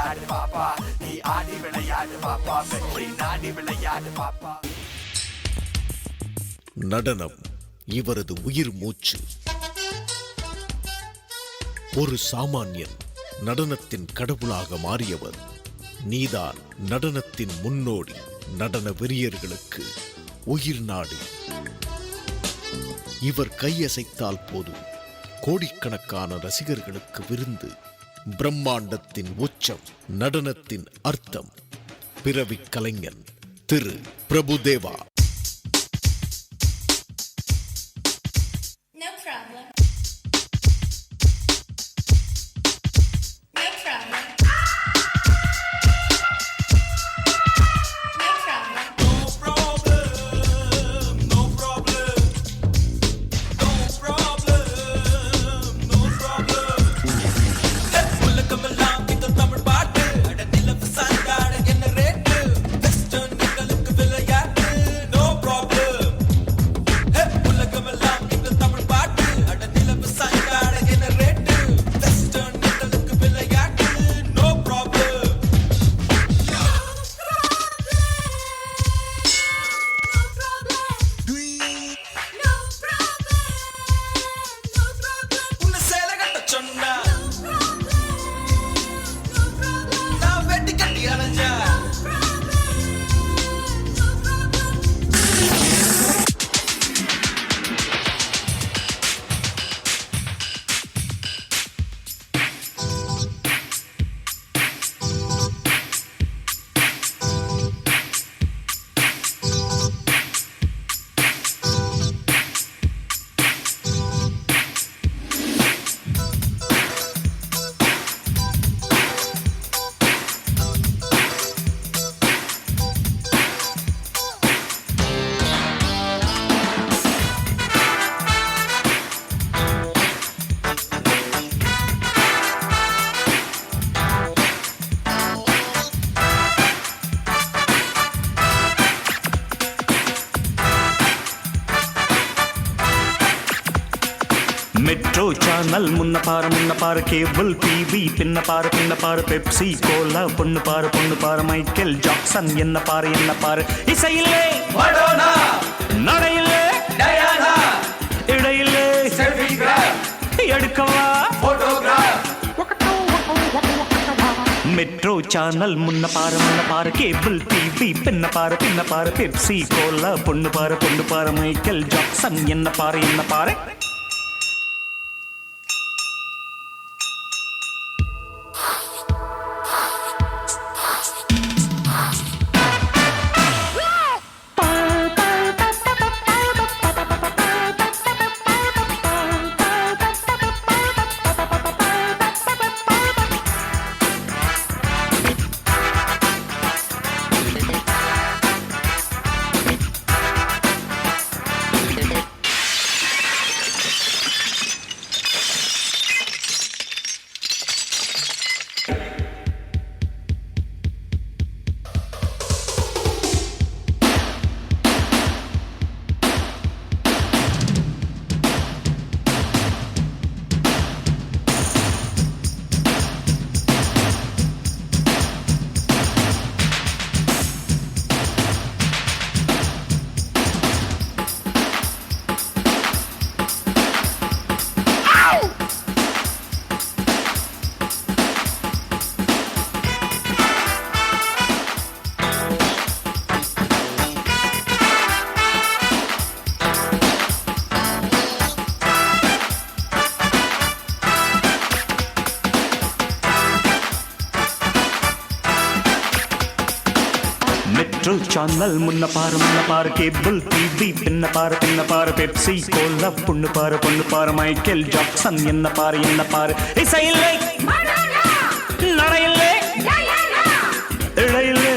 விளையாடு பாப்பா, நீ ஆடி விளையாடு பாப்பா, வெற்றி நாடி விளையாடு பாப்பா. நடனம் இவரது உயிர் மூச்சு. ஒரு சாமானியன் நடனத்தின் கடவுளாக மாறியவர். நீதான் நடனத்தின் முன்னோடி. நடன வெறியர்களுக்கு உயிர் நாடி. இவர் கையசைத்தால் போதும் கோடிக்கணக்கான ரசிகர்களுக்கு விருந்து. பிரம்மாண்டத்தின் உச்சம், நடனத்தின் அர்த்தம். பிறவி கலைஞன் திரு பிரபுதேவா. மெட்ரோ சேனல் முன்ன பாரு கேபிள் டிவி பின்ன பாரு பெப்சி கோலா பொண்ணு பாரு மைக்கேல் ஜாக்சன் என்ன பாரு இசையிலே மடோனா, நடையிலே டயானா, இடையிலே எடுக்கவா மெட்ரோ சேனல் முன்ன பாரு கேபிள் டிவி பின்ன பாரு பெப்சி கோலா பொண்ணு பாரு மைக்கேல் ஜாக்சன் என்ன பாரு மெட்ரோ சேனல் முன்ன பாரு கேபிள் டிவி பின்ன பாரு பெப்சி கோலா பொண்ணு பாரு மைக்கேல் ஜாக்சன் என்ன பாரு இசையில்லை நடையில்லை இடையில்லை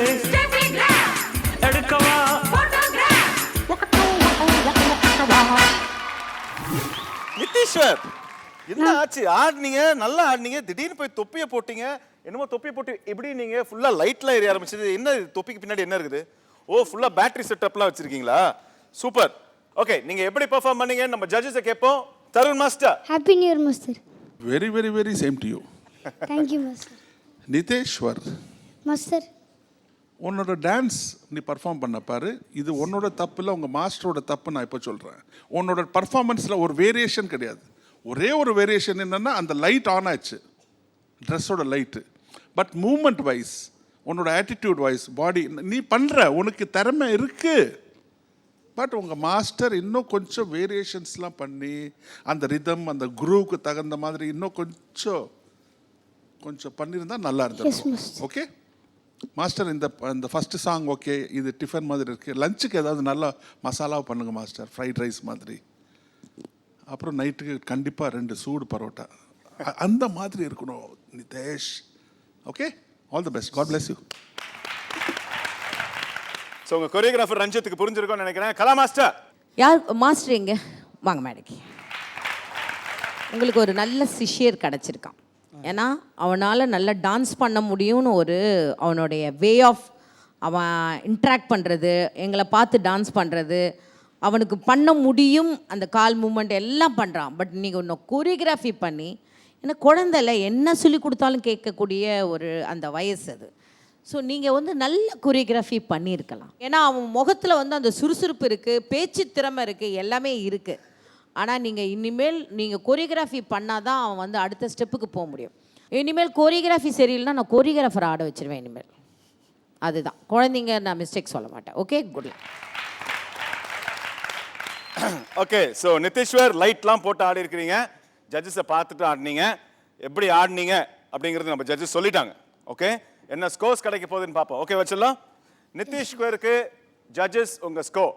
எடுக்கவா நித்தீஸ்வர், என்ன ஆச்சு? ஆடுனீங்க, நல்லா ஆடுனீங்க, திடீர்னு போய் தொப்பியை போட்டீங்க. என்னமோ தொப்பி போட்டு எப்படி நீங்க ஃபுல்லா லைட்லாம் எரிய ஆரம்பிச்சது? என்ன தொப்பிக்கு பின்னாடி என்ன இருக்குது? ஓ, ஃபுல்லா பேட்டரி செட்டப்லாம் வச்சிருக்கீங்களா? சூப்பர். ஓகே, நீங்க எப்படி பெர்ஃபார்ம் பண்ணீங்க நம்ம ஜட்ஜஸை கேட்போம். Tarun master. Happy new year master. Very very very same to you. Thank you master. Niteshwar, master. உன்னோட டான்ஸ் நீ பர்ஃபார்ம் பண்ண பாரு. இது உன்னோட தப்பு இல்லை, உங்கள் மாஸ்டரோட தப்பு. நான் இப்போ சொல்கிறேன், உன்னோட பர்ஃபார்மன்ஸில் ஒரு வேரியேஷன் கிடையாது. ஒரே ஒரு வேரியேஷன் என்னென்னா அந்த லைட் ஆன் ஆச்சு, ட்ரெஸ்ஸோட லைட்டு. பட் மூமெண்ட் வைஸ், உன்னோட ஆட்டிடியூட் வைஸ், பாடி நீ பண்ணுற, உனக்கு திறமை இருக்குது. பட் உங்கள் மாஸ்டர் இன்னும் கொஞ்சம் வேரியேஷன்ஸ்லாம் பண்ணி அந்த ரிதம், அந்த குரூவுக்கு தகுந்த மாதிரி இன்னும் கொஞ்சம் பண்ணியிருந்தா நல்லா இருந்தது. ஓகே மாஸ்டர், இந்த ஃபஸ்ட்டு சாங் ஓகே, இது டிஃபன் மாதிரி இருக்குது. லஞ்சுக்கு ஏதாவது நல்லா மசாலாவை பண்ணுங்கள் மாஸ்டர், ஃப்ரைட் ரைஸ் மாதிரி. அப்புறம் நைட்டுக்கு கண்டிப்பாக 2 சூடு பரோட்டா, அந்த மாதிரி இருக்கணும் Nitesh. Okay, all the best, God bless you. So உங்கள் கொரியோகிராஃபர் ரஞ்சித்துக்கு புரிஞ்சிருக்கும்னு நினைக்கிறேன். கலா மாஸ்டர். யார் மாஸ்டர் எங்க வாங்க மேடைக்கு. உங்களுக்கு ஒரு நல்ல சிஷ்யர் கிடச்சிருக்கான். ஏன்னா அவனால் நல்லா டான்ஸ் பண்ண முடியும்னு ஒரு அவனுடைய வே ஆஃப் அவன் இன்ட்ராக்ட் பண்ணுறது, எங்களை பார்த்து டான்ஸ் பண்ணுறது, அவனுக்கு பண்ண முடியும். அந்த கால் மூமெண்ட் எல்லாம் பண்ணுறான். பட் நீங்கள் இன்னும் கோரியோகிராஃபி பண்ணி, ஏன்னா குழந்தைல என்ன சொல்லி கொடுத்தாலும் கேட்கக்கூடிய ஒரு அந்த வயசு அது. ஸோ நீங்கள் வந்து நல்ல கொரியோகிராஃபி பண்ணியிருக்கலாம். ஏன்னா அவன் முகத்தில் வந்து அந்த சுறுசுறுப்பு இருக்குது, பேச்சு திறமை இருக்குது, எல்லாமே இருக்குது. ஆனால் நீங்கள் இனிமேல் நீங்கள் கொரியோகிராஃபி பண்ணால் தான் அவன் வந்து அடுத்த ஸ்டெப்புக்கு போக முடியும். இனிமேல் கொரியோகிராஃபி சரியில்லைன்னா நான் கொரியோகிராஃபர் ஆட வச்சுருவேன் இனிமேல். அதுதான் குழந்தைங்க, நான் மிஸ்டேக் சொல்ல மாட்டேன். Okay, good luck. Okay, so Niteshwar லைட்லாம் போட்டு ஆடி இருக்கிறீங்க. ஜட்ஜஸை பார்த்துட்டு ஆடினீங்க. எப்படி ஆடினீங்க அப்படிங்கிறது நம்ம ஜட்ஜஸ் சொல்லிட்டாங்க. ஓகே, என்ன ஸ்கோர்ஸ் கிடைக்க போகுதுன்னு பார்ப்போம். ஓகே வச்சிடலாம். நிதேஷ்வருக்கு ஜட்ஜஸ் உங்கள் ஸ்கோர்